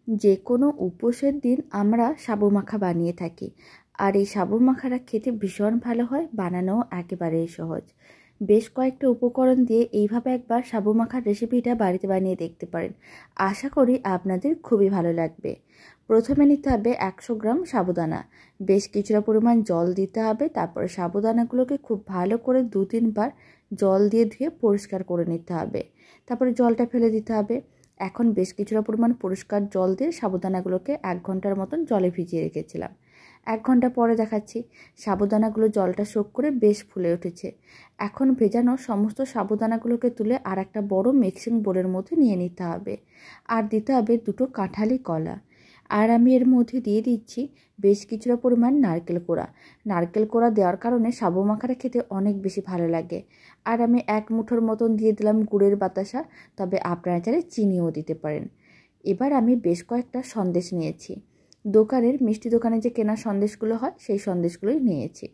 যে কোনো উপোসের দিন আমরা সাবু মাখা বানিয়ে থাকি, আর এই সাবু মাখাটা খেতে ভীষণ ভালো হয়, বানানোও একেবারেই সহজ। বেশ কয়েকটা উপকরণ দিয়ে এইভাবে একবার সাবু মাখার রেসিপিটা বাড়িতে বানিয়ে দেখতে পারেন। আশা করি আপনাদের খুবই ভালো লাগবে। প্রথমে নিতে হবে 100 গ্রাম সাবুদানা। বেশ কিছুটা পরিমাণ জল দিতে হবে। তারপরে সাবুদানাগুলোকে খুব ভালো করে 2-3 বার জল দিয়ে ধুয়ে পরিষ্কার করে নিতে হবে। তারপরে জলটা ফেলে দিতে হবে। এখন বেশ কিছুটা পরিমাণ পরিষ্কার জল দিয়ে সাবুদানাগুলোকে 1 ঘন্টার মতন জলে ভিজিয়ে রেখেছিলাম। 1 ঘন্টা পরে দেখাচ্ছি সাবুদানাগুলো জলটা শোক করে বেশ ফুলে উঠেছে। এখন ভেজানো সমস্ত সাবুদানাগুলোকে তুলে আর একটা বড় মিক্সিং বোলের মধ্যে নিয়ে নিতে হবে। আর দিতে হবে 2টো কাঁঠালি কলা। আর আমি এর মধ্যে দিয়ে দিচ্ছি বেশ কিছুটা পরিমাণ নারকেল কোড়া। নারকেল কোড়া দেওয়ার কারণে সাবু মাখাটা খেতে অনেক বেশি ভালো লাগে। আর আমি 1 মুঠোর মতন দিয়ে দিলাম গুড়ের বাতাসা, তবে আপনারা চাইলে চিনিও দিতে পারেন। এবার আমি বেশ কয়েকটা সন্দেশ নিয়েছি। দোকানের মিষ্টি দোকানে যে কেনা সন্দেশগুলো হয় সেই সন্দেশগুলোই নিয়েছি।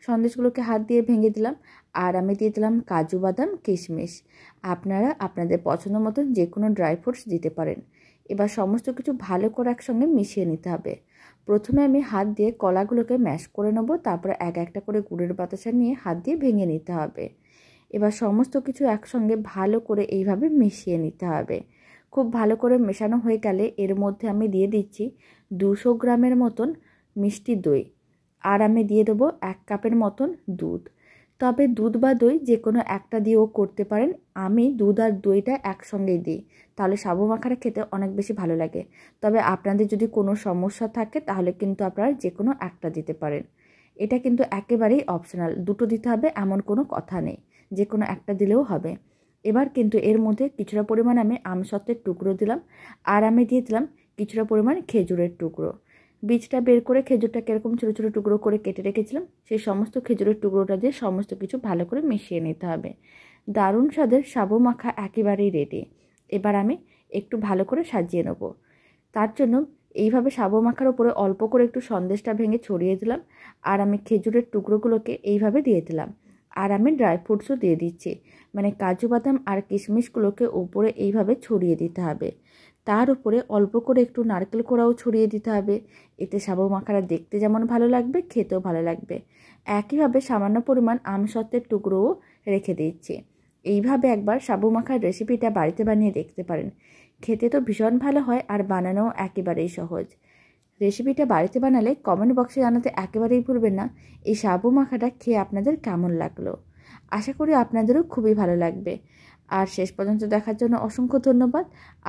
সন্দেশগুলোকে হাত দিয়ে ভেঙে দিলাম। আর আমি দিয়ে দিলাম কাজু বাদাম কিশমিশ। আপনারা আপনাদের পছন্দ মতন যে কোনো ড্রাই ফ্রুটস দিতে পারেন। এবার সমস্ত কিছু ভালো করে একসঙ্গে মিশিয়ে নিতে হবে। প্রথমে আমি হাত দিয়ে কলাগুলোকে ম্যাশ করে নেব, তারপরে এক একটা করে গুড়ের বাতাসা নিয়ে হাত দিয়ে ভেঙে নিতে হবে। এবার সমস্ত কিছু একসঙ্গে ভালো করে এইভাবে মিশিয়ে নিতে হবে। খুব ভালো করে মেশানো হয়ে গেলে এর মধ্যে আমি দিয়ে দিচ্ছি 200 গ্রামের মতন মিষ্টি দই। আর আমি দিয়ে দেবো 1 কাপের মতন দুধ। তবে দুধ বা দই যে কোনো একটা দিয়েও করতে পারেন। আমি দুধ আর দইটা একসঙ্গেই দিই, তাহলে সাবু মাখাটা খেতে অনেক বেশি ভালো লাগে। তবে আপনাদের যদি কোনো সমস্যা থাকে তাহলে কিন্তু আপনারা যে কোনো একটা দিতে পারেন। এটা কিন্তু একেবারেই অপশনাল, দুটো দিতে হবে এমন কোনো কথা নেই, যে কোনো একটা দিলেও হবে। এবার কিন্তু এর মধ্যে কিছুটা পরিমাণ আমি আমসত্ত্বের টুকরো দিলাম। আর আমি দিয়ে দিলাম কিছুটা পরিমাণ খেজুরের টুকরো। বীজটা বের করে খেজুরটাকে এরকম ছোটো ছোটো টুকরো করে কেটে রেখেছিলাম, সেই সমস্ত খেজুরের টুকরোটা দিয়ে সমস্ত কিছু ভালো করে মিশিয়ে নিতে হবে। দারুণ স্বাদের সাবু মাখা একেবারেই রেডি। এবার আমি একটু ভালো করে সাজিয়ে নেব। তার জন্য এইভাবে সাবু মাখার ওপরে অল্প করে একটু সন্দেশটা ভেঙে ছড়িয়ে দিলাম। আর আমি খেজুরের টুকরোগুলোকে এইভাবে দিয়ে দিলাম। আর আমি ড্রাই ফ্রুটসও দিয়ে দিচ্ছি, মানে কাজু বাদাম আর কিশমিশগুলোকে উপরে এইভাবে ছড়িয়ে দিতে হবে। তার উপরে অল্প করে একটু নারকেল কোড়াও ছড়িয়ে দিতে হবে। এতে সাবু মাখাটা দেখতে যেমন ভালো লাগবে, খেতেও ভালো লাগবে। একইভাবে সামান্য পরিমাণ আমসত্ত্বের টুকরোও রেখে দিচ্ছি। এইভাবে একবার সাবু মাখার রেসিপিটা বাড়িতে বানিয়ে দেখতে পারেন। খেতে তো ভীষণ ভালো হয়, আর বানানোও একেবারেই সহজ। রেসিপিটা বাড়িতে বানালে কমেন্ট বক্সে জানাতে একেবারেই ভুলবেন না এই সাবু মাখাটা খেয়ে আপনাদের কেমন লাগলো। আশা করি আপনাদেরও খুবই ভালো লাগবে। আর শেষ পর্যন্ত দেখার জন্য অসংখ্য ধন্যবাদ।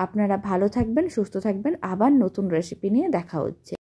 আপনারা ভালো থাকবেন, সুস্থ থাকবেন। আবার নতুন রেসিপি নিয়ে দেখা হচ্ছে।